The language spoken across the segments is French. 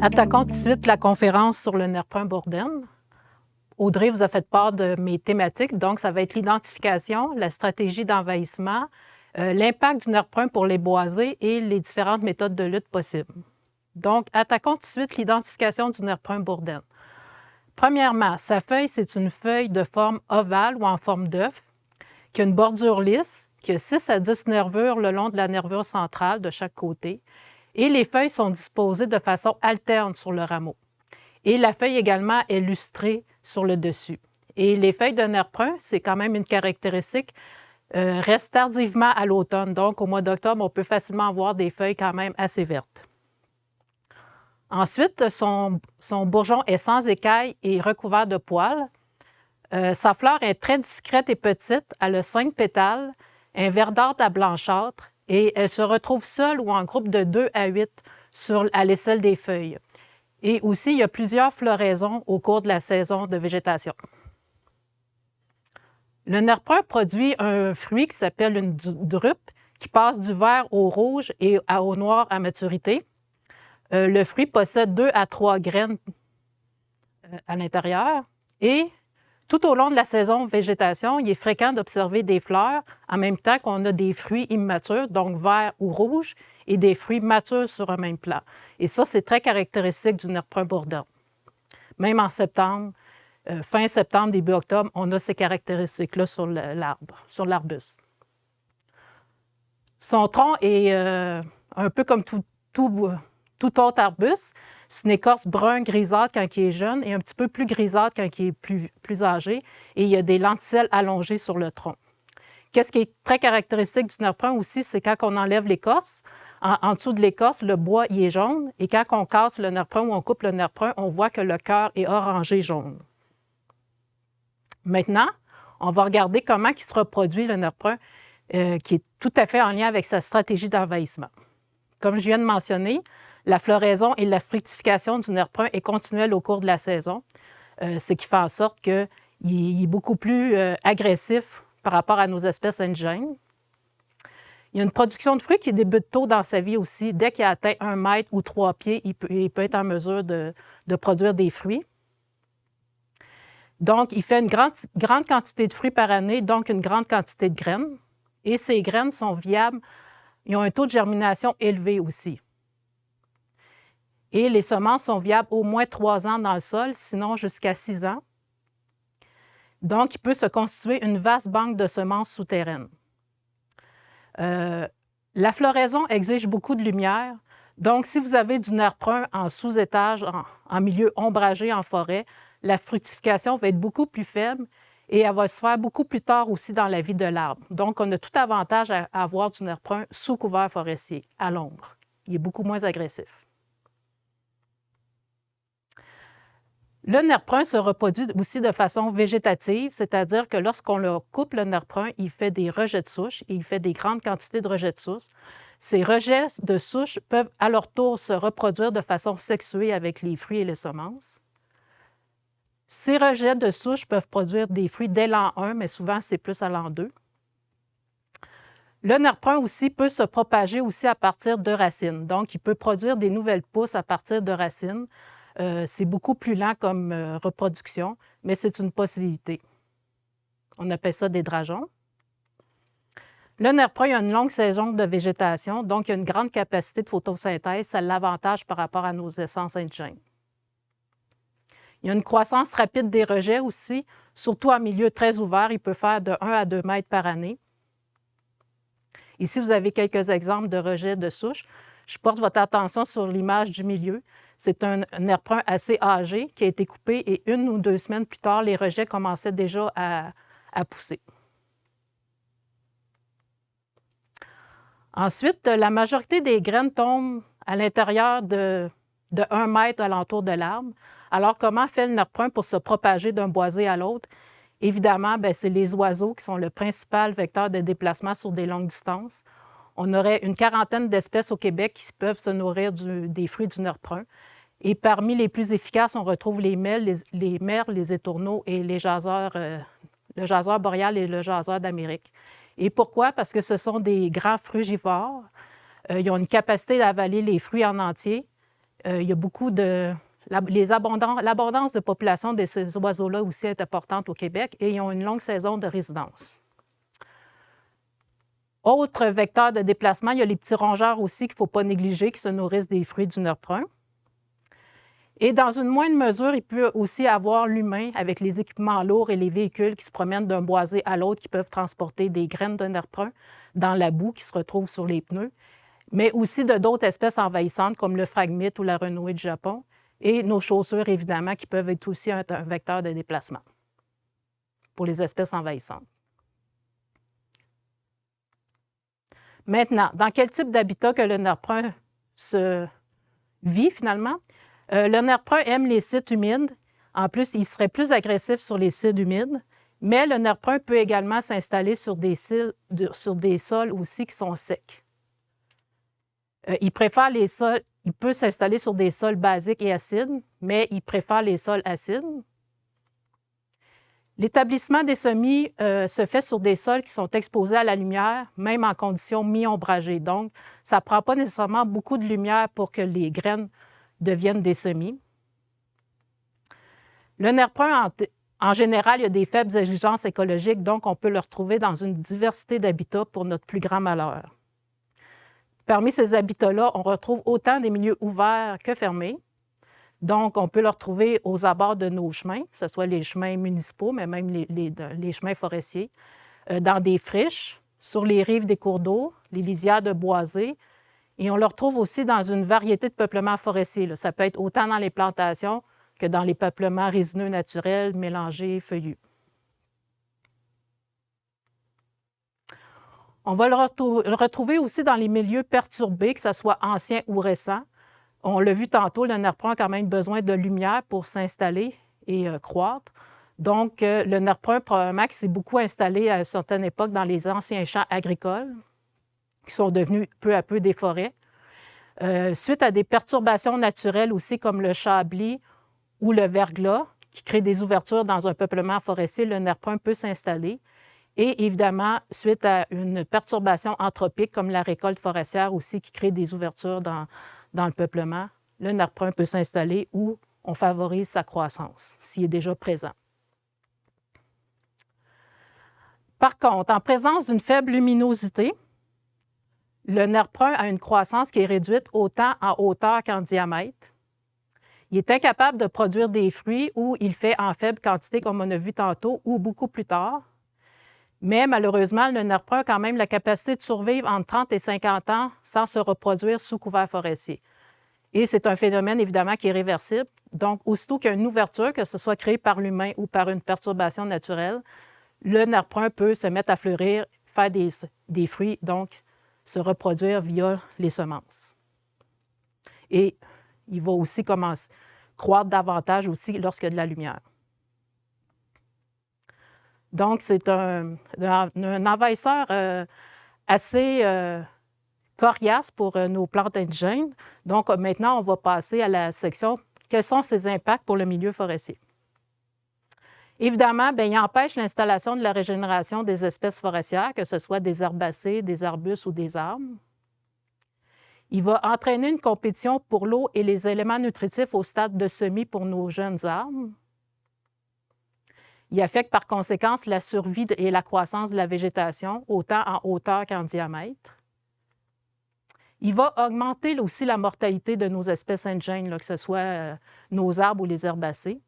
Attaquons tout de suite la conférence sur le nerf brun bourdelle. Audrey vous a fait part de mes thématiques, donc ça va être l'identification, la stratégie d'envahissement, l'impact du nerf brun pour les boisés et les différentes méthodes de lutte possibles. Donc, attaquons tout de suite l'identification du nerf brun bourdelle. Premièrement, sa feuille, c'est une feuille de forme ovale ou en forme d'œuf, qui a une bordure lisse, qui a 6 à 10 nervures le long de la nervure centrale de chaque côté, et les feuilles sont disposées de façon alterne sur le rameau. Et la feuille également est lustrée sur le dessus. Et les feuilles de nerf brun, c'est quand même une caractéristique, restent tardivement à l'automne. Donc, au mois d'octobre, on peut facilement voir des feuilles quand même assez vertes. Ensuite, son bourgeon est sans écailles et recouvert de poils. Sa fleur est très discrète et petite. Elle a 5 pétales, un verdâtre à blanchâtre, et elle se retrouve seule ou en groupe de 2 à 8 à l'aisselle des feuilles. Et aussi, il y a plusieurs floraisons au cours de la saison de végétation. Le nerf brun produit un fruit qui s'appelle une drupe, qui passe du vert au rouge et au noir à maturité. Le fruit possède 2 à 3 graines à l'intérieur. Et tout au long de la saison de végétation, il est fréquent d'observer des fleurs en même temps qu'on a des fruits immatures, donc verts ou rouges, et des fruits matures sur un même plant. Et ça, c'est très caractéristique du nerf brun bourdelle. Même en septembre, fin septembre, début octobre, on a ces caractéristiques-là sur l'arbre, sur l'arbuste. Son tronc est un peu comme tout autre arbuste. C'est une écorce brun grisâtre quand il est jeune et un petit peu plus grisâtre quand il est plus âgé. Et il y a des lenticelles allongées sur le tronc. Qu'est-ce qui est très caractéristique du nerf brun aussi, c'est quand on enlève l'écorce, en dessous de l'écorce, le bois il est jaune. Et quand on casse le nerf brun ou on coupe le nerf brun, on voit que le cœur est orangé jaune. Maintenant, on va regarder comment il se reproduit le nerf brun, qui est tout à fait en lien avec sa stratégie d'envahissement. Comme je viens de mentionner, la floraison et la fructification du nerf brun est continuelle au cours de la saison, ce qui fait en sorte qu'il est beaucoup plus agressif par rapport à nos espèces indigènes. Il y a une production de fruits qui débute tôt dans sa vie aussi. Dès qu'il a atteint 1 mètre ou 3 pieds, il peut être en mesure de produire des fruits. Donc, il fait une grande quantité de fruits par année, donc une grande quantité de graines. Et ces graines sont viables. Ils ont un taux de germination élevé aussi. Et les semences sont viables au moins 3 ans dans le sol, sinon jusqu'à 6 ans. Donc, il peut se constituer une vaste banque de semences souterraines. La floraison exige beaucoup de lumière. Donc, si vous avez du nerf brun en sous-étage, en milieu ombragé, en forêt, la fructification va être beaucoup plus faible et elle va se faire beaucoup plus tard aussi dans la vie de l'arbre. Donc, on a tout avantage à avoir du nerf brun sous couvert forestier, à l'ombre. Il est beaucoup moins agressif. Le nerf brun se reproduit aussi de façon végétative, c'est-à-dire que lorsqu'on le coupe, le nerf brun, il fait des rejets de souche et il fait des grandes quantités de rejets de souche. Ces rejets de souche peuvent à leur tour se reproduire de façon sexuée avec les fruits et les semences. Ces rejets de souche peuvent produire des fruits dès l'an 1, mais souvent c'est plus à l'an 2. Le nerf brun aussi peut se propager aussi à partir de racines. Donc, il peut produire des nouvelles pousses à partir de racines. C'est beaucoup plus lent comme reproduction, mais c'est une possibilité. On appelle ça des drageons. Le nerf brun a une longue saison de végétation, donc il a une grande capacité de photosynthèse. Ça l'avantage par rapport à nos essences indigènes. Il y a une croissance rapide des rejets aussi, surtout en milieu très ouvert. Il peut faire de 1 à 2 mètres par année. Ici, vous avez quelques exemples de rejets de souche. Je porte votre attention sur l'image du milieu. C'est un nerf brun assez âgé qui a été coupé et 1 ou 2 semaines plus tard, les rejets commençaient déjà à pousser. Ensuite, la majorité des graines tombent à l'intérieur de 1 mètre alentour de l'arbre. Alors, comment fait le nerf brun pour se propager d'un boisé à l'autre? Évidemment, c'est les oiseaux qui sont le principal vecteur de déplacement sur des longues distances. On aurait une quarantaine d'espèces au Québec qui peuvent se nourrir des fruits du nerf brun. Et parmi les plus efficaces, on retrouve les merles, les étourneaux et les jaseurs, le jaseur boréal et le jaseur d'Amérique. Et pourquoi? Parce que ce sont des grands frugivores. Ils ont une capacité d'avaler les fruits en entier. il y a beaucoup de... L'abondance de population de ces oiseaux-là aussi est importante au Québec et ils ont une longue saison de résidence. Autre vecteur de déplacement, il y a les petits rongeurs aussi qu'il ne faut pas négliger, qui se nourrissent des fruits du nerf brun. Et dans une moindre mesure, il peut aussi avoir l'humain avec les équipements lourds et les véhicules qui se promènent d'un boisé à l'autre, qui peuvent transporter des graines de nerf brun dans la boue qui se retrouvent sur les pneus, mais aussi de d'autres espèces envahissantes comme le phragmite ou la renouée du Japon, et nos chaussures, évidemment, qui peuvent être aussi un vecteur de déplacement pour les espèces envahissantes. Maintenant, dans quel type d'habitat que le nerf brun se vit finalement? Le nerf brun aime les sites humides. En plus, il serait plus agressif sur les sites humides, mais le nerf brun peut également s'installer sur des sols aussi qui sont secs. Il peut s'installer sur des sols basiques et acides, mais il préfère les sols acides. L'établissement des semis se fait sur des sols qui sont exposés à la lumière, même en conditions mi-ombragées. Donc, ça ne prend pas nécessairement beaucoup de lumière pour que les graines deviennent des semis. Le nerf brun, en général, il y a des faibles exigences écologiques, donc on peut le retrouver dans une diversité d'habitats pour notre plus grand malheur. Parmi ces habitats-là, on retrouve autant des milieux ouverts que fermés. Donc, on peut le retrouver aux abords de nos chemins, que ce soit les chemins municipaux, mais même les chemins forestiers, dans des friches, sur les rives des cours d'eau, les lisières de boisés. Et on le retrouve aussi dans une variété de peuplements forestiers, là. Ça peut être autant dans les plantations que dans les peuplements résineux naturels, mélangés, feuillus. On va le retrouver aussi dans les milieux perturbés, que ce soit anciens ou récents. On l'a vu tantôt, le nerf brun a quand même besoin de lumière pour s'installer et croître. Donc, le nerf brun, probablement, qui s'est beaucoup installé à une certaine époque dans les anciens champs agricoles, qui sont devenus peu à peu des forêts. Suite à des perturbations naturelles aussi, comme le chablis ou le verglas, qui créent des ouvertures dans un peuplement forestier, le nerf brun peut s'installer. Et évidemment, suite à une perturbation anthropique, comme la récolte forestière aussi, qui crée des ouvertures dans le peuplement, le nerf brun peut s'installer ou on favorise sa croissance, s'il est déjà présent. Par contre, en présence d'une faible luminosité, le nerf brun a une croissance qui est réduite autant en hauteur qu'en diamètre. Il est incapable de produire des fruits ou il fait en faible quantité, comme on a vu tantôt, ou beaucoup plus tard. Mais malheureusement, le nerf brun a quand même la capacité de survivre entre 30 et 50 ans sans se reproduire sous couvert forestier. Et c'est un phénomène, évidemment, qui est réversible. Donc, aussitôt qu'il y a une ouverture, que ce soit créée par l'humain ou par une perturbation naturelle, le nerf brun peut se mettre à fleurir, faire des fruits, donc se reproduire via les semences. Et il va aussi commencer à croître davantage aussi lorsqu'il y a de la lumière. Donc, c'est un envahisseur assez coriace pour nos plantes indigènes. Donc, maintenant, on va passer à la section « Quels sont ses impacts pour le milieu forestier? » Évidemment, il empêche l'installation de la régénération des espèces forestières, que ce soit des herbacées, des arbustes ou des arbres. Il va entraîner une compétition pour l'eau et les éléments nutritifs au stade de semis pour nos jeunes arbres. Il affecte par conséquence la survie et la croissance de la végétation, autant en hauteur qu'en diamètre. Il va augmenter aussi la mortalité de nos espèces indigènes, là, que ce soit nos arbres ou les herbacées.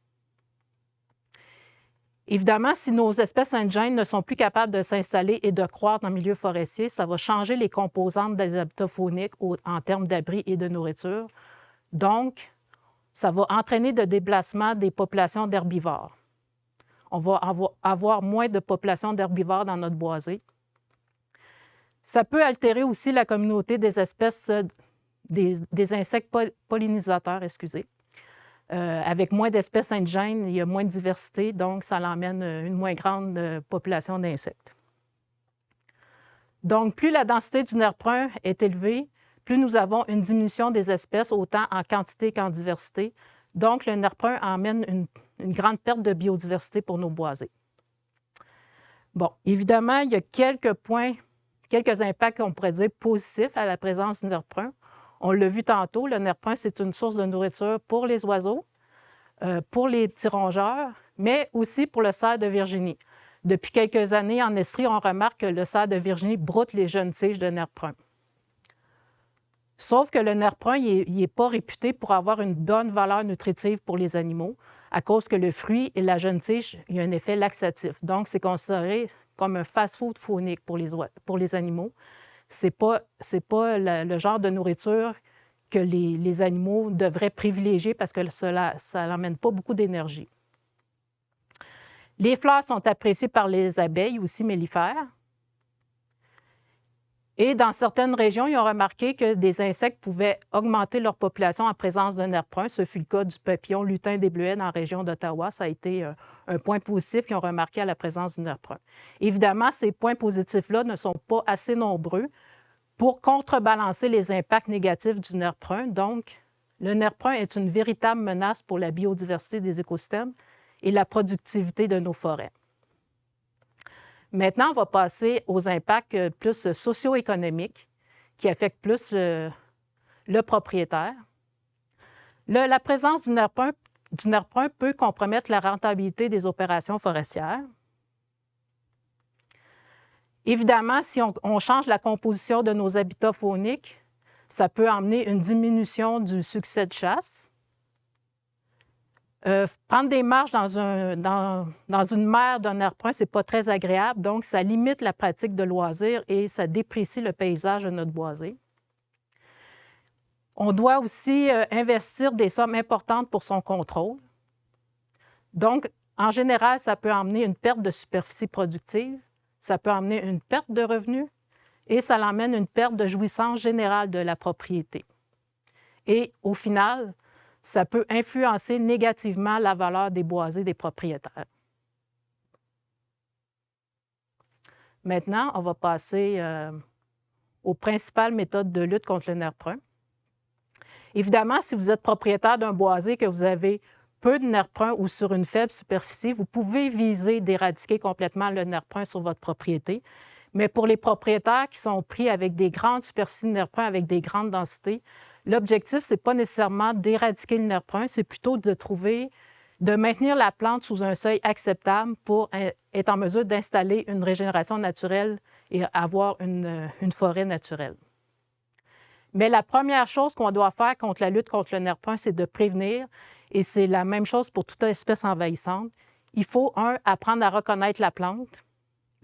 Évidemment, si nos espèces indigènes ne sont plus capables de s'installer et de croître dans le milieu forestier, ça va changer les composantes des habitats fauniques en termes d'abri et de nourriture. Donc, ça va entraîner le déplacement des populations d'herbivores. On va avoir moins de populations d'herbivores dans notre boisé. Ça peut altérer aussi la communauté des espèces, des insectes pollinisateurs, avec moins d'espèces indigènes, il y a moins de diversité, donc ça l'emmène une moins grande population d'insectes. Donc, plus la densité du nerf brun est élevée, plus nous avons une diminution des espèces, autant en quantité qu'en diversité. Donc, le nerf brun emmène une grande perte de biodiversité pour nos boisés. Bon, évidemment, il y a quelques impacts qu'on pourrait dire positifs à la présence du nerf brun. On l'a vu tantôt, le nerf brun, c'est une source de nourriture pour les oiseaux, pour les petits rongeurs, mais aussi pour le cerf de Virginie. Depuis quelques années, en Estrie, on remarque que le cerf de Virginie broute les jeunes tiges de nerf brun. Sauf que le nerf brun, il n'est pas réputé pour avoir une bonne valeur nutritive pour les animaux, à cause que le fruit et la jeune tige, il y a un effet laxatif. Donc, c'est considéré comme un fast-food faunique pour les animaux. Ce n'est pas le genre de nourriture que les animaux devraient privilégier parce que ça n'emmène pas beaucoup d'énergie. Les fleurs sont appréciées par les abeilles, aussi mellifères. Et dans certaines régions, ils ont remarqué que des insectes pouvaient augmenter leur population en présence d'un nerf brun. Ce fut le cas du papillon lutin des bleuets dans la région d'Ottawa. Ça a été un point positif qu'ils ont remarqué à la présence du nerf brun. Évidemment, ces points positifs-là ne sont pas assez nombreux pour contrebalancer les impacts négatifs du nerf brun. Donc, le nerf brun est une véritable menace pour la biodiversité des écosystèmes et la productivité de nos forêts. Maintenant, on va passer aux impacts plus socio-économiques qui affectent plus le propriétaire. La présence du nerf brun peut compromettre la rentabilité des opérations forestières. Évidemment, si on change la composition de nos habitats fauniques, ça peut amener une diminution du succès de chasse. Prendre des marches dans une mer d'un nerf brun, ce n'est pas très agréable, donc ça limite la pratique de loisirs et ça déprécie le paysage de notre boisé. On doit aussi investir des sommes importantes pour son contrôle. Donc, en général, ça peut amener une perte de superficie productive, ça peut amener une perte de revenus et ça emmène une perte de jouissance générale de la propriété. Et au final, ça peut influencer négativement la valeur des boisés des propriétaires. Maintenant, on va passer aux principales méthodes de lutte contre le nerf brun. Évidemment, si vous êtes propriétaire d'un boisé, que vous avez peu de nerf brun ou sur une faible superficie, vous pouvez viser d'éradiquer complètement le nerf brun sur votre propriété. Mais pour les propriétaires qui sont pris avec des grandes superficies de nerf brun, avec des grandes densités, l'objectif, ce n'est pas nécessairement d'éradiquer le nerf brun, c'est plutôt de maintenir la plante sous un seuil acceptable pour être en mesure d'installer une régénération naturelle et avoir une forêt naturelle. Mais la première chose qu'on doit faire contre la lutte contre le nerf brun, c'est de prévenir, et c'est la même chose pour toute espèce envahissante. Il faut, apprendre à reconnaître la plante.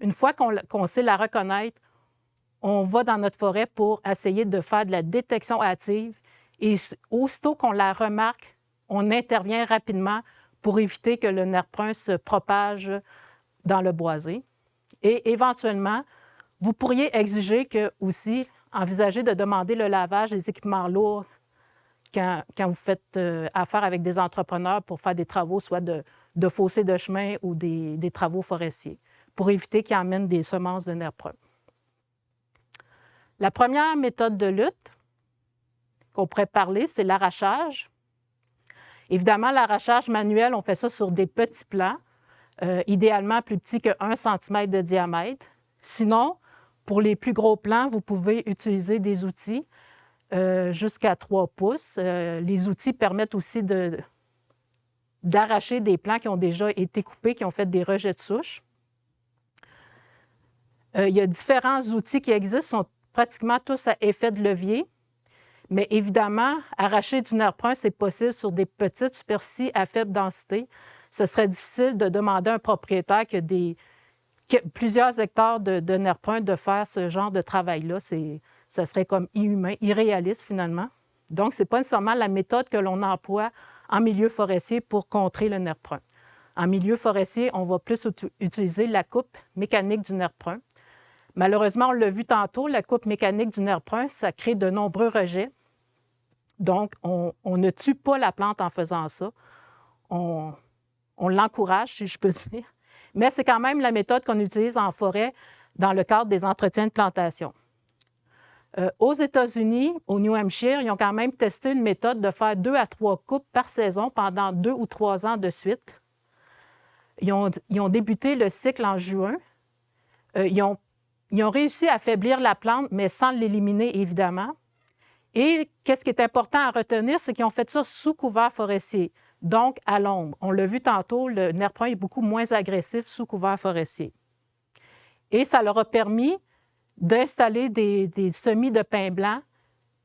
Une fois qu'on sait la reconnaître, on va dans notre forêt pour essayer de faire de la détection hâtive et aussitôt qu'on la remarque, on intervient rapidement pour éviter que le nerf brun se propage dans le boisé. Et éventuellement, vous pourriez envisager de demander le lavage des équipements lourds quand vous faites affaire avec des entrepreneurs pour faire des travaux, soit de fossés de chemin ou des travaux forestiers, pour éviter qu'ils amènent des semences de nerf brun. La première méthode de lutte qu'on pourrait parler, c'est l'arrachage. Évidemment, l'arrachage manuel, on fait ça sur des petits plants, idéalement plus petits que 1 cm de diamètre. Sinon, pour les plus gros plants, vous pouvez utiliser des outils jusqu'à 3 pouces. Les outils permettent aussi d'arracher des plants qui ont déjà été coupés, qui ont fait des rejets de souche. Il y a différents outils qui existent, sont pratiquement tous à effet de levier. Mais évidemment, arracher du nerf brun, c'est possible sur des petites superficies à faible densité. Ce serait difficile de demander à un propriétaire qui a plusieurs hectares de nerf brun de faire ce genre de travail-là. Ça serait comme inhumain, irréaliste finalement. Donc, ce n'est pas nécessairement la méthode que l'on emploie en milieu forestier pour contrer le nerf brun. En milieu forestier, on va plus utiliser la coupe mécanique du nerf brun. Malheureusement, on l'a vu tantôt, la coupe mécanique du nerf brun, ça crée de nombreux rejets. Donc, on ne tue pas la plante en faisant ça. On l'encourage, si je peux dire. Mais c'est quand même la méthode qu'on utilise en forêt dans le cadre des entretiens de plantation. Aux États-Unis, au New Hampshire, ils ont quand même testé une méthode de faire 2 à 3 coupes par saison pendant 2 ou 3 ans de suite. Ils ont débuté le cycle en juin. Ils ont réussi à affaiblir la plante, mais sans l'éliminer, évidemment. Et qu'est-ce qui est important à retenir, c'est qu'ils ont fait ça sous couvert forestier, donc à l'ombre. On l'a vu tantôt, le nerf brun est beaucoup moins agressif sous couvert forestier. Et ça leur a permis d'installer des semis de pin blanc,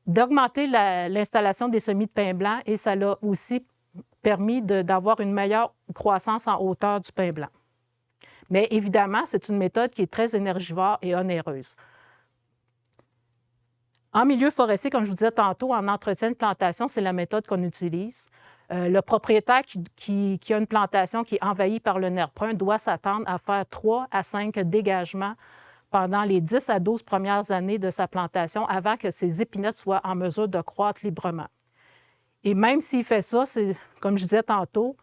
d'augmenter l'installation des semis de pin blanc, et ça l'a aussi permis d'avoir une meilleure croissance en hauteur du pin blanc. Mais évidemment, c'est une méthode qui est très énergivore et onéreuse. En milieu forestier, comme je vous disais tantôt, en entretien de plantation, c'est la méthode qu'on utilise. Le propriétaire qui a une plantation qui est envahie par le nerf brun doit s'attendre à faire 3 à 5 dégagements pendant les 10 à 12 premières années de sa plantation avant que ses épinettes soient en mesure de croître librement. Et même s'il fait ça, c'est, comme je disais tantôt,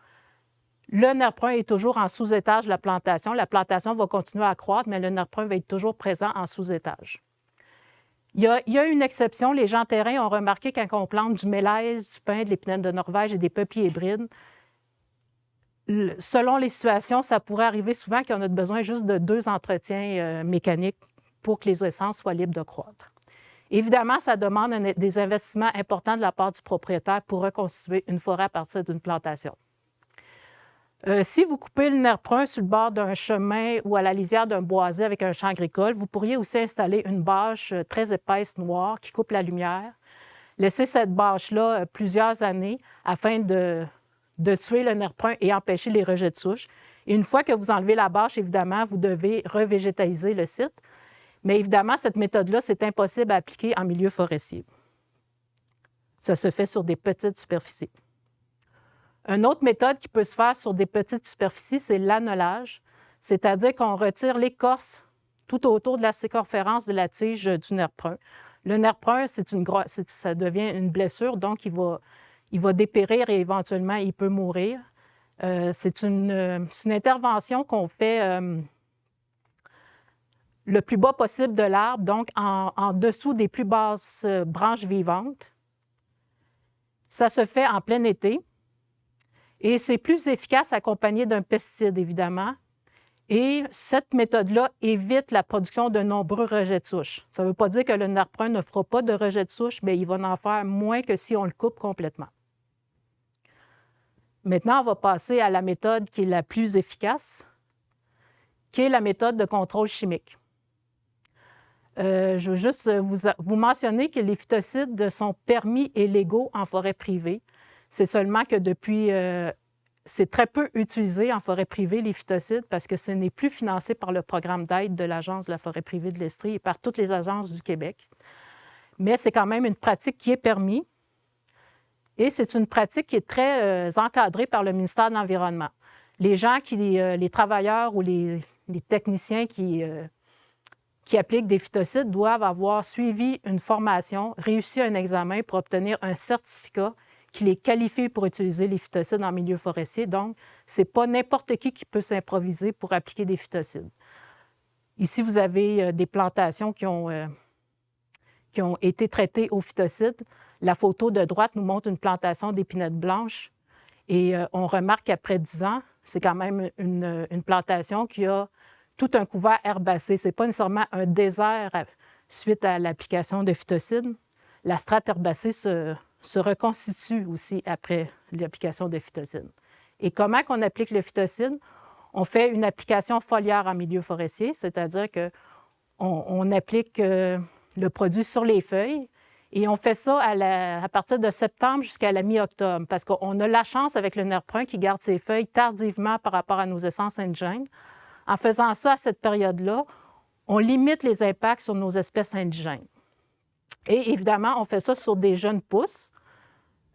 le nerf brun est toujours en sous-étage de la plantation. La plantation va continuer à croître, mais le nerf brun va être toujours présent en sous-étage. Il y a une exception. Les gens terrain ont remarqué quand on plante du mélèze, du pin, de l'épinette de Norvège et des peupliers hybrides, selon les situations, ça pourrait arriver souvent qu'on a besoin juste de 2 entretiens mécaniques pour que les essences soient libres de croître. Évidemment, ça demande des investissements importants de la part du propriétaire pour reconstituer une forêt à partir d'une plantation. Si vous coupez le nerf brun sur le bord d'un chemin ou à la lisière d'un boisé avec un champ agricole, vous pourriez aussi installer une bâche très épaisse noire qui coupe la lumière. Laissez cette bâche-là plusieurs années afin de tuer le nerf brun et empêcher les rejets de souche. Et une fois que vous enlevez la bâche, évidemment, vous devez revégétaliser le site. Mais évidemment, cette méthode-là, c'est impossible à appliquer en milieu forestier. Ça se fait sur des petites superficies. Une autre méthode qui peut se faire sur des petites superficies, c'est l'annelage, c'est-à-dire qu'on retire l'écorce tout autour de la circonférence de la tige du nerf brun. Le nerf brun, ça devient une blessure, donc il va dépérir et éventuellement, il peut mourir. C'est une intervention qu'on fait le plus bas possible de l'arbre, donc en dessous des plus basses branches vivantes. Ça se fait en plein été. Et c'est plus efficace accompagné d'un pesticide, évidemment. Et cette méthode-là évite la production de nombreux rejets de souche. Ça ne veut pas dire que le nerf brun ne fera pas de rejets de souche, mais il va en faire moins que si on le coupe complètement. Maintenant, on va passer à la méthode qui est la plus efficace, qui est la méthode de contrôle chimique. Je veux juste vous mentionner que les phytocides sont permis et légaux en forêt privée. C'est seulement que depuis, c'est très peu utilisé en forêt privée, les phytocides, parce que ce n'est plus financé par le programme d'aide de l'Agence de la forêt privée de l'Estrie et par toutes les agences du Québec. Mais c'est quand même une pratique qui est permise et c'est une pratique qui est très encadrée par le ministère de l'Environnement. Les gens, les travailleurs ou les techniciens qui appliquent des phytocides doivent avoir suivi une formation, réussi un examen pour obtenir un certificat qui les qualifie pour utiliser les phytocides en milieu forestier. Donc, ce n'est pas n'importe qui peut s'improviser pour appliquer des phytocides. Ici, vous avez des plantations qui ont été traitées aux phytocides. La photo de droite nous montre une plantation d'épinettes blanches. Et on remarque qu'après 10 ans, c'est quand même une plantation qui a tout un couvert herbacé. Ce n'est pas nécessairement un désert suite à l'application de phytocides. La strate herbacée se reconstitue aussi après l'application de phytocides. Et comment qu'on applique le phytocide? On fait une application foliaire en milieu forestier, c'est-à-dire qu'on applique le produit sur les feuilles et on fait ça à partir de septembre jusqu'à la mi-octobre parce qu'on a la chance avec le nerf brun qui garde ses feuilles tardivement par rapport à nos essences indigènes. En faisant ça à cette période-là, on limite les impacts sur nos espèces indigènes. Et évidemment, on fait ça sur des jeunes pousses.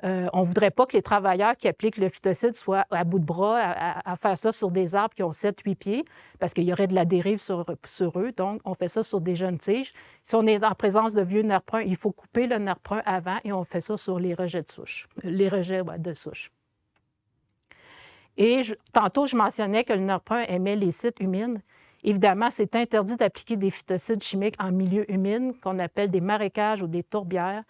On ne voudrait pas que les travailleurs qui appliquent le phytocide soient à bout de bras à faire ça sur des arbres qui ont 7-8 pieds parce qu'il y aurait de la dérive sur eux. Donc, on fait ça sur des jeunes tiges. Si on est en présence de vieux nerfs bruns, il faut couper le nerf brun avant et on fait ça sur les rejets de souche. De souche. Et tantôt, je mentionnais que le nerf brun aimait les sites humides. Évidemment, c'est interdit d'appliquer des phytocides chimiques en milieu humide, qu'on appelle des marécages ou des tourbières.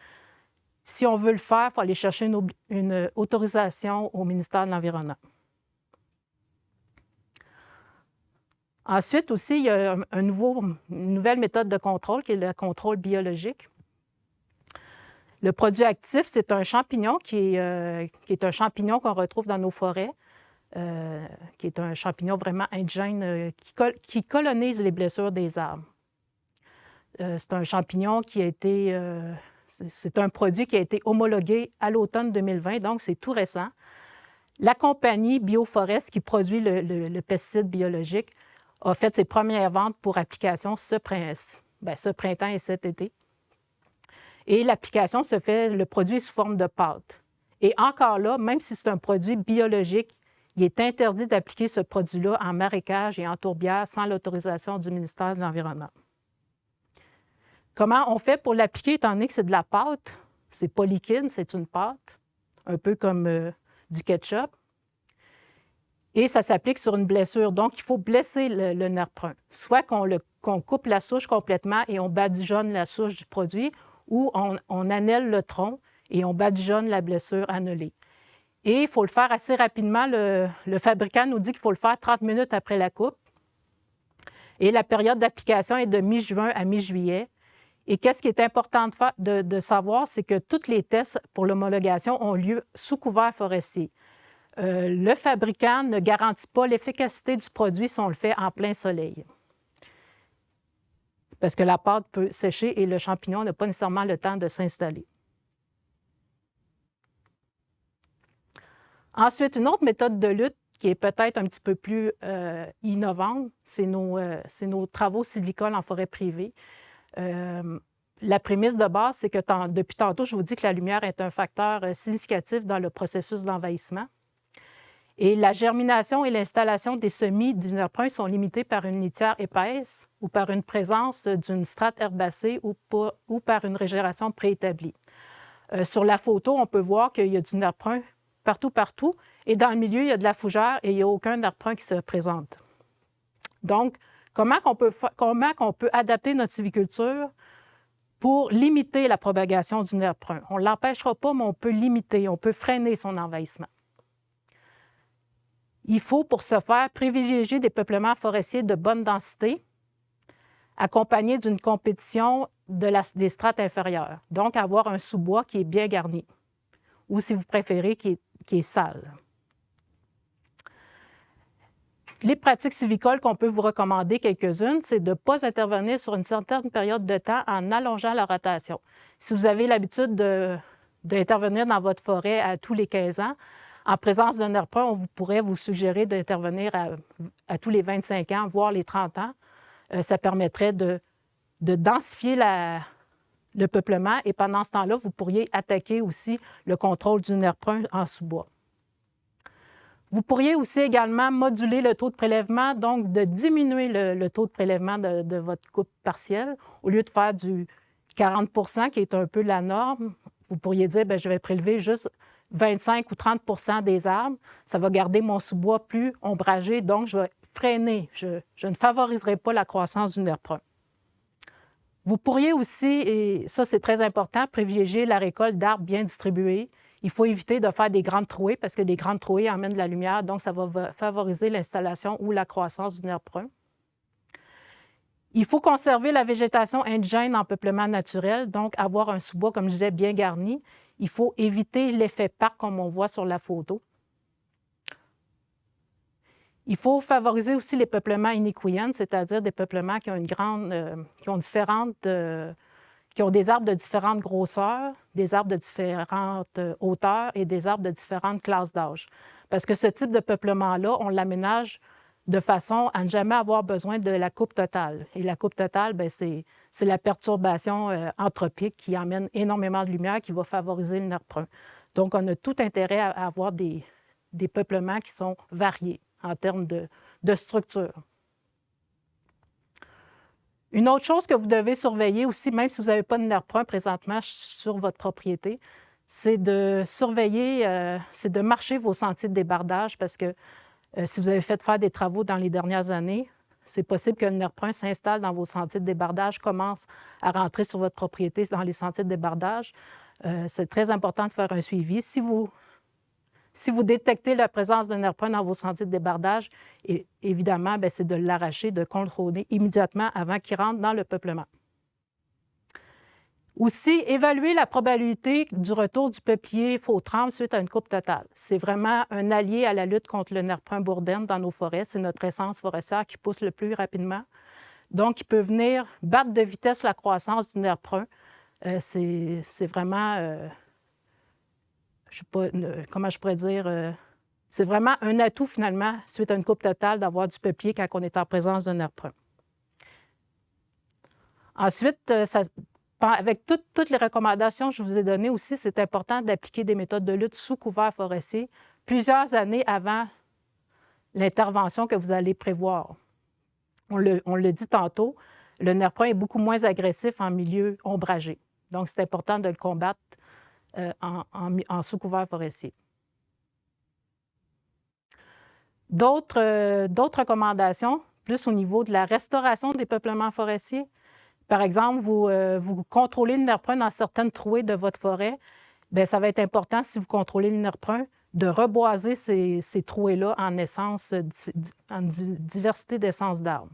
Si on veut le faire, il faut aller chercher une autorisation au ministère de l'Environnement. Ensuite aussi, il y a une nouvelle méthode de contrôle qui est le contrôle biologique. Le produit actif, c'est un champignon qui est un champignon qu'on retrouve dans nos forêts, qui est un champignon vraiment indigène qui colonise les blessures des arbres. C'est un champignon qui a été... c'est un produit qui a été homologué à l'automne 2020, donc c'est tout récent. La compagnie Bioforest, qui produit le pesticide biologique, a fait ses premières ventes pour application ce printemps et cet été. Et l'application se fait, le produit est sous forme de pâte. Et encore là, même si c'est un produit biologique, il est interdit d'appliquer ce produit-là en marécage et en tourbière sans l'autorisation du ministère de l'Environnement. Comment on fait pour l'appliquer, étant donné que c'est de la pâte? C'est pas liquide, c'est une pâte, un peu comme du ketchup. Et ça s'applique sur une blessure. Donc, il faut blesser le nerf brun. Soit qu'on coupe la souche complètement et on badigeonne la souche du produit, ou on annelle le tronc et on badigeonne la blessure annelée. Et il faut le faire assez rapidement. Le fabricant nous dit qu'il faut le faire 30 minutes après la coupe. Et la période d'application est de mi-juin à mi-juillet. Et qu'est-ce qui est important de savoir, c'est que tous les tests pour l'homologation ont lieu sous couvert forestier. Le fabricant ne garantit pas l'efficacité du produit si on le fait en plein soleil. Parce que la pâte peut sécher et le champignon n'a pas nécessairement le temps de s'installer. Ensuite, une autre méthode de lutte qui est peut-être un petit peu plus innovante, c'est nos travaux sylvicoles en forêt privée. La prémisse de base, c'est que depuis tantôt, je vous dis que la lumière est un facteur significatif dans le processus d'envahissement. Et la germination et l'installation des semis du nerf brun sont limitées par une litière épaisse ou par une présence d'une strate herbacée ou par une régénération préétablie. Sur la photo, on peut voir qu'il y a du nerf brun partout, et dans le milieu, il y a de la fougère et il n'y a aucun nerf brun qui se présente. Donc, comment on peut adapter notre sylviculture pour limiter la propagation du nerf brun? On ne l'empêchera pas, mais on peut limiter, on peut freiner son envahissement. Il faut, pour ce faire, privilégier des peuplements forestiers de bonne densité, accompagnés d'une compétition des strates inférieures. Donc, avoir un sous-bois qui est bien garni, ou si vous préférez, qui est sale. Les pratiques sylvicoles qu'on peut vous recommander, quelques-unes, c'est de ne pas intervenir sur une certaine période de temps en allongeant la rotation. Si vous avez l'habitude d'intervenir dans votre forêt à tous les 15 ans, en présence d'un nerf brun, on pourrait vous suggérer d'intervenir à tous les 25 ans, voire les 30 ans. Ça permettrait de densifier le peuplement et pendant ce temps-là, vous pourriez attaquer aussi le contrôle du nerf brun en sous-bois. Vous pourriez aussi également moduler le taux de prélèvement, donc de diminuer le taux de prélèvement de votre coupe partielle. Au lieu de faire du 40 % qui est un peu la norme, vous pourriez dire, je vais prélever juste 25 ou 30 % des arbres. Ça va garder mon sous-bois plus ombragé, donc je vais freiner. Je ne favoriserai pas la croissance du nerf brun. Vous pourriez aussi, et ça c'est très important, privilégier la récolte d'arbres bien distribués. Il faut éviter de faire des grandes trouées parce que des grandes trouées emmènent de la lumière, donc ça va favoriser l'installation ou la croissance du nerf brun. Il faut conserver la végétation indigène en peuplement naturel, donc avoir un sous-bois, comme je disais, bien garni. Il faut éviter l'effet parc comme on voit sur la photo. Il faut favoriser aussi les peuplements inéquoyennes, c'est-à-dire des peuplements qui ont des arbres de différentes grosseurs, des arbres de différentes hauteurs et des arbres de différentes classes d'âge. Parce que ce type de peuplement-là, on l'aménage de façon à ne jamais avoir besoin de la coupe totale. Et la coupe totale, c'est la perturbation anthropique qui amène énormément de lumière, qui va favoriser le nerf brun. Donc, on a tout intérêt à avoir des peuplements qui sont variés en termes de structure. Une autre chose que vous devez surveiller aussi, même si vous n'avez pas de nerf brun présentement sur votre propriété, c'est de surveiller, c'est de marcher vos sentiers de débardage parce que si vous avez fait faire des travaux dans les dernières années, c'est possible que le nerf brun s'installe dans vos sentiers de débardage, commence à rentrer sur votre propriété dans les sentiers de débardage. C'est très important de faire un suivi. Si vous détectez la présence d'un nerf brun dans vos sentiers de débardage, évidemment, c'est de l'arracher, de contrôler immédiatement avant qu'il rentre dans le peuplement. Aussi, évaluer la probabilité du retour du peuplier faux-trempe suite à une coupe totale. C'est vraiment un allié à la lutte contre le nerf brun bourdelle dans nos forêts. C'est notre essence forestière qui pousse le plus rapidement. Donc, il peut venir battre de vitesse la croissance du nerf brun. C'est vraiment, je sais pas, comment je pourrais dire, c'est vraiment un atout finalement, suite à une coupe totale, d'avoir du peuplier quand on est en présence d'un nerf brun. Ensuite, avec toutes les recommandations que je vous ai données aussi, c'est important d'appliquer des méthodes de lutte sous couvert forestier plusieurs années avant l'intervention que vous allez prévoir. On le dit tantôt, le nerf brun est beaucoup moins agressif en milieu ombragé. Donc, c'est important de le combattre en sous couvert forestier. D'autres recommandations, plus au niveau de la restauration des peuplements forestiers. Par exemple, vous contrôlez le nerf brun dans certaines trouées de votre forêt. Bien, ça va être important, si vous contrôlez le nerf brun, de reboiser ces trouées-là en diversité d'essences d'arbres.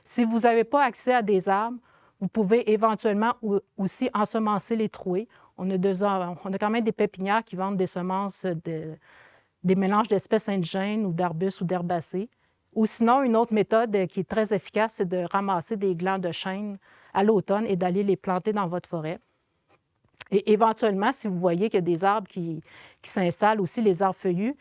Si vous n'avez pas accès à des arbres, vous pouvez éventuellement aussi ensemencer les trouées. On a quand même des pépinières qui vendent des semences, des mélanges d'espèces indigènes ou d'arbustes ou d'herbacées. Ou sinon, une autre méthode qui est très efficace, c'est de ramasser des glands de chêne à l'automne et d'aller les planter dans votre forêt. Et éventuellement, si vous voyez qu'il y a des arbres qui s'installent, aussi les arbres feuillus,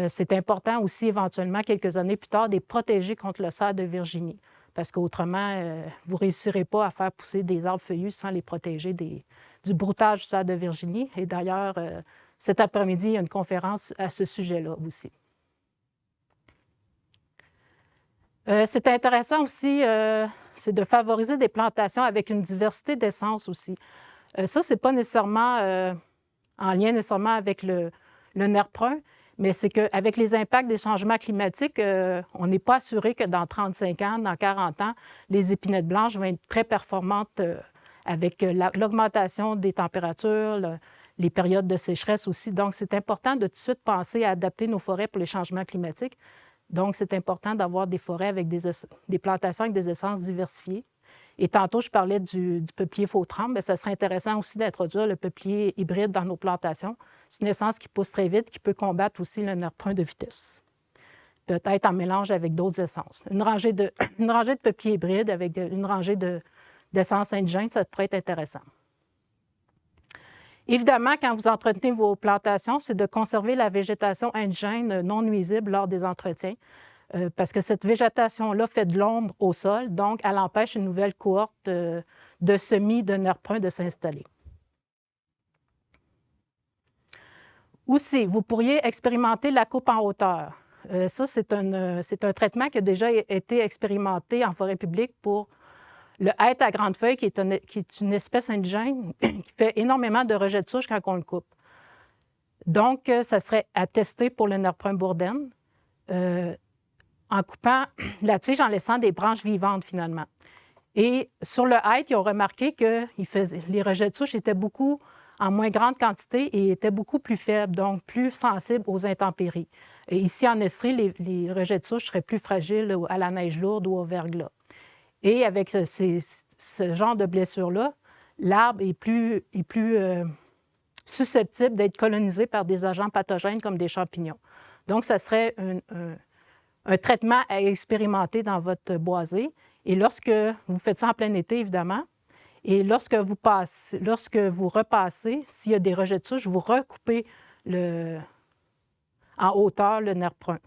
c'est important aussi éventuellement, quelques années plus tard, de les protéger contre le cerf de Virginie. Parce qu'autrement, vous ne réussirez pas à faire pousser des arbres feuillus sans les protéger du broutage du cerf de Virginie. Et d'ailleurs, cet après-midi, il y a une conférence à ce sujet-là aussi. C'est intéressant aussi, c'est de favoriser des plantations avec une diversité d'essences aussi. Ça, ce n'est pas nécessairement en lien nécessairement avec le nerf brun, mais c'est qu'avec les impacts des changements climatiques, on n'est pas assuré que dans 35 ans, dans 40 ans, les épinettes blanches vont être très performantes avec l'augmentation des températures, les périodes de sécheresse aussi. Donc, c'est important de tout de suite penser à adapter nos forêts pour les changements climatiques. Donc, c'est important d'avoir des forêts avec des plantations avec des essences diversifiées. Et tantôt, je parlais du peuplier faux-trempe. Bien, ça serait intéressant aussi d'introduire le peuplier hybride dans nos plantations. C'est une essence qui pousse très vite, qui peut combattre aussi le nerf brun de vitesse. Peut-être en mélange avec d'autres essences. Une rangée de peupliers hybrides avec une rangée d'essences indigènes, ça pourrait être intéressant. Évidemment, quand vous entretenez vos plantations, c'est de conserver la végétation indigène non nuisible lors des entretiens, parce que cette végétation-là fait de l'ombre au sol, donc elle empêche une nouvelle cohorte de semis de nerf brun de s'installer. Aussi, vous pourriez expérimenter la coupe en hauteur. Ça, c'est un traitement qui a déjà été expérimenté en forêt publique pour le hêtre à grande feuille, qui est une espèce indigène qui fait énormément de rejets de souche quand on le coupe. Donc, ça serait à tester pour le nerf brun bourdelle en coupant la tige en laissant des branches vivantes, finalement. Et sur le hêtre, ils ont remarqué que les rejets de souche étaient beaucoup en moins grande quantité et étaient beaucoup plus faibles, donc plus sensibles aux intempéries. Et ici, en Estrie, les rejets de souche seraient plus fragiles à la neige lourde ou au verglas. Et avec ce genre de blessure-là, l'arbre est plus susceptible d'être colonisé par des agents pathogènes comme des champignons. Donc, ça serait un traitement à expérimenter dans votre boisé. Et lorsque vous faites ça en plein été, évidemment, et lorsque vous repassez, s'il y a des rejets de souche, vous recoupez en hauteur le nerf brun.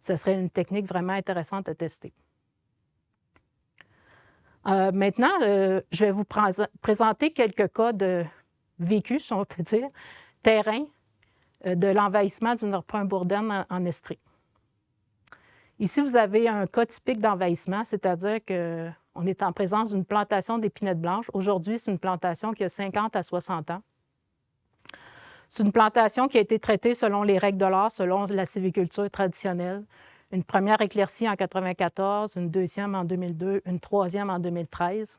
Ce serait une technique vraiment intéressante à tester. Maintenant, je vais vous présenter quelques cas de vécu, si on peut dire, terrain de l'envahissement du nerf brun bourdelle en Estrie. Ici, vous avez un cas typique d'envahissement, c'est-à-dire qu'on est en présence d'une plantation d'épinettes blanches. Aujourd'hui, c'est une plantation qui a 50 à 60 ans. C'est une plantation qui a été traitée selon les règles de l'art, selon la sylviculture traditionnelle. Une première éclaircie en 1994, une deuxième en 2002, une troisième en 2013.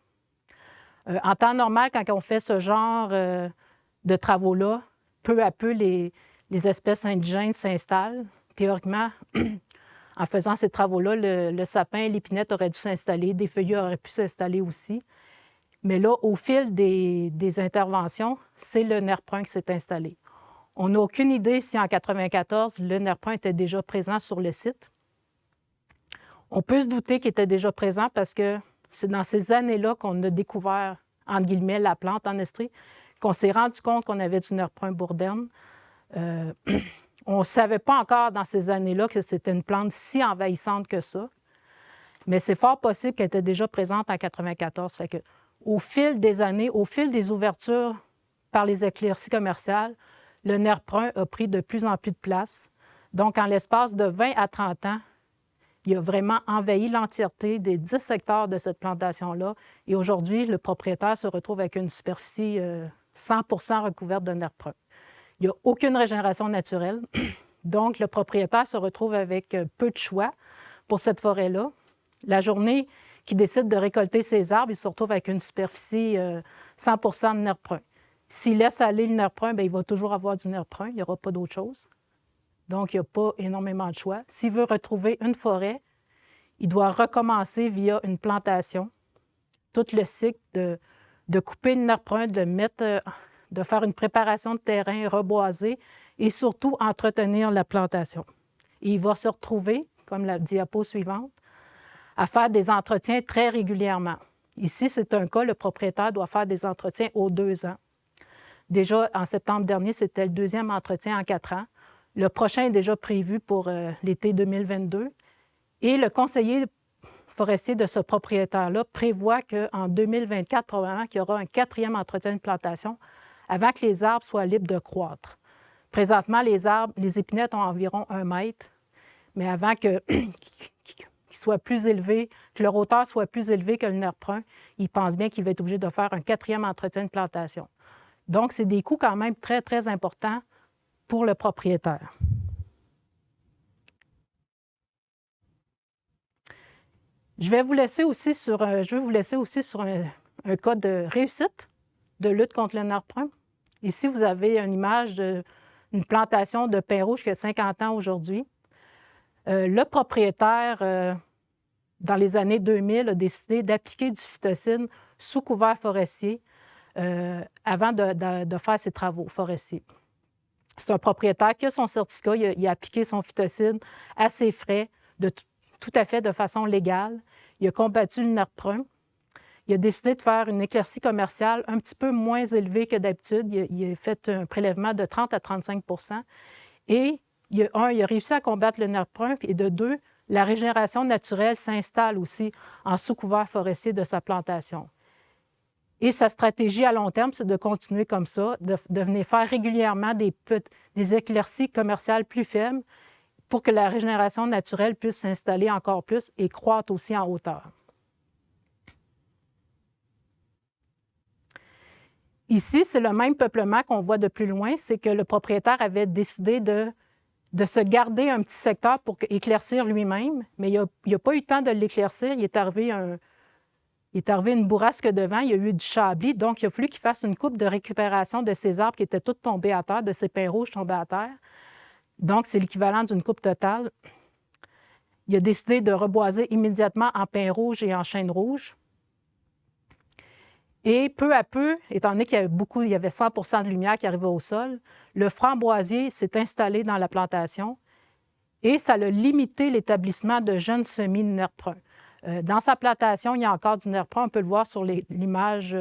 En temps normal, quand on fait ce genre de travaux-là, peu à peu, les espèces indigènes s'installent. Théoriquement, en faisant ces travaux-là, le sapin et l'épinette auraient dû s'installer, des feuillus auraient pu s'installer aussi. Mais là, au fil des interventions, c'est le nerf brun qui s'est installé. On n'a aucune idée si en 1994, le nerf brun était déjà présent sur le site. On peut se douter qu'il était déjà présent parce que c'est dans ces années-là qu'on a découvert, entre guillemets, la plante en Estrie, qu'on s'est rendu compte qu'on avait du nerf brun bourderne. On ne savait pas encore dans ces années-là que c'était une plante si envahissante que ça, mais c'est fort possible qu'elle était déjà présente en 1994. Fait que, au fil des années, au fil des ouvertures par les éclaircies commerciales, le nerf brun a pris de plus en plus de place. Donc, en l'espace de 20 à 30 ans, il a vraiment envahi l'entièreté des 10 hectares de cette plantation-là. Et aujourd'hui, le propriétaire se retrouve avec une superficie 100 recouverte de nerf brun. Il n'y a aucune régénération naturelle. Donc, le propriétaire se retrouve avec peu de choix pour cette forêt-là. La journée qu'il décide de récolter ses arbres, il se retrouve avec une superficie 100 de nerf brun. S'il laisse aller le nerf brun, bien, il va toujours avoir du nerf brun. Il n'y aura pas d'autre chose. Donc, il n'y a pas énormément de choix. S'il veut retrouver une forêt, il doit recommencer via une plantation. Tout le cycle de couper le nerf brun, de le mettre, de faire une préparation de terrain, reboiser et surtout entretenir la plantation. Et il va se retrouver, comme la diapo suivante, à faire des entretiens très régulièrement. Ici, c'est un cas, le propriétaire doit faire des entretiens aux 2 ans. Déjà, en septembre dernier, c'était le 2e entretien en 4 ans. Le prochain est déjà prévu pour l'été 2022. Et le conseiller forestier de ce propriétaire-là prévoit qu'en 2024, probablement qu'il y aura un 4e entretien de plantation avant que les arbres soient libres de croître. Présentement, les épinettes ont environ 1 mètre, mais avant qu'ils soient plus élevés, que leur hauteur soit plus élevée que le nerf brun, il pense bien qu'il va être obligé de faire un 4e entretien de plantation. Donc, c'est des coûts quand même très, très importants pour le propriétaire. Je vais vous laisser aussi sur un cas de réussite de lutte contre le nerf brun. Ici, vous avez une image d'une plantation de pin rouge qui a 50 ans aujourd'hui. Le propriétaire, dans les années 2000, a décidé d'appliquer du phytocine sous couvert forestier avant de faire ses travaux forestiers. C'est un propriétaire qui a son certificat, il a appliqué son phytocine à ses frais, tout à fait de façon légale. Il a combattu le nerf brun. Il a décidé de faire une éclaircie commerciale un petit peu moins élevée que d'habitude. Il a fait un prélèvement de 30 à 35 et il a réussi à combattre le nerf brun, et de 2, la régénération naturelle s'installe aussi en sous-couvert forestier de sa plantation. Et sa stratégie à long terme, c'est de continuer comme ça, de venir faire régulièrement des éclaircies commerciales plus faibles pour que la régénération naturelle puisse s'installer encore plus et croître aussi en hauteur. Ici, c'est le même peuplement qu'on voit de plus loin, c'est que le propriétaire avait décidé de se garder un petit secteur pour éclaircir lui-même, mais il n'a pas eu le temps de l'éclaircir. Il est arrivé une bourrasque de vent, il y a eu du chablis, donc il a fallu qu'il fasse une coupe de récupération de ces arbres qui étaient tous tombés à terre, de ces pins rouges tombés à terre. Donc, c'est l'équivalent d'une coupe totale. Il a décidé de reboiser immédiatement en pin rouge et en chêne rouge. Et peu à peu, étant donné qu'il y avait 100 de lumière qui arrivait au sol, le framboisier s'est installé dans la plantation et ça a limité l'établissement de jeunes semis de nerf brun. Dans sa plantation, il y a encore du nerf brun. On peut le voir sur l'image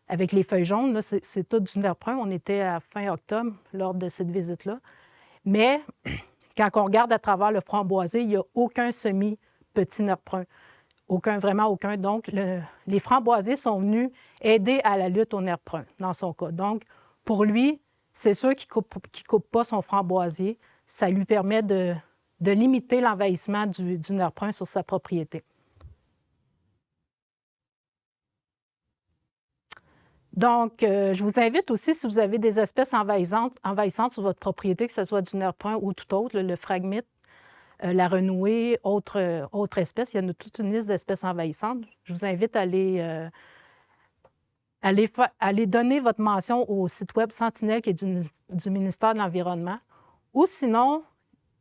avec les feuilles jaunes. Là, c'est tout du nerf brun. On était à fin octobre lors de cette visite-là. Mais quand on regarde à travers le framboisier, il n'y a aucun semis petit nerf brun. Vraiment aucun. Donc, les framboisiers sont venus aider à la lutte au nerf brun, dans son cas. Donc, pour lui, c'est sûr qu'il ne coupe pas son framboisier. Ça lui permet de limiter l'envahissement du nerf brun sur sa propriété. Donc, je vous invite aussi, si vous avez des espèces envahissantes sur votre propriété, que ce soit du nerf brun ou tout autre, le phragmite, la renouée, autre espèce, il y en a toute une liste d'espèces envahissantes. Je vous invite à aller donner votre mention au site web Sentinelle qui est du ministère de l'Environnement. Ou sinon,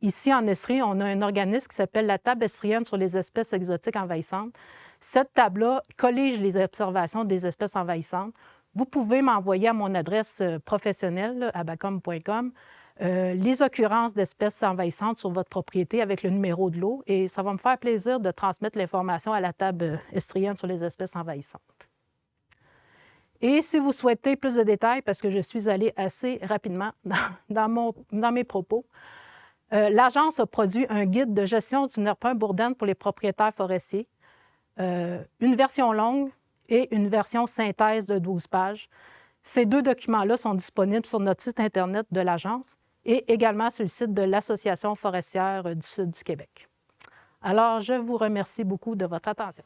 ici, en Estrie, on a un organisme qui s'appelle la table estrienne sur les espèces exotiques envahissantes. Cette table-là collige les observations des espèces envahissantes. Vous pouvez m'envoyer à mon adresse professionnelle, là, abacom.com, les occurrences d'espèces envahissantes sur votre propriété avec le numéro de lot et ça va me faire plaisir de transmettre l'information à la table estrienne sur les espèces envahissantes. Et si vous souhaitez plus de détails, parce que je suis allée assez rapidement dans mes propos, l'Agence a produit un guide de gestion du nerf brun bourdane pour les propriétaires forestiers, une version longue et une version synthèse de 12 pages. Ces 2 documents-là sont disponibles sur notre site Internet de l'Agence et également sur le site de l'Association forestière du Sud du Québec. Alors, je vous remercie beaucoup de votre attention.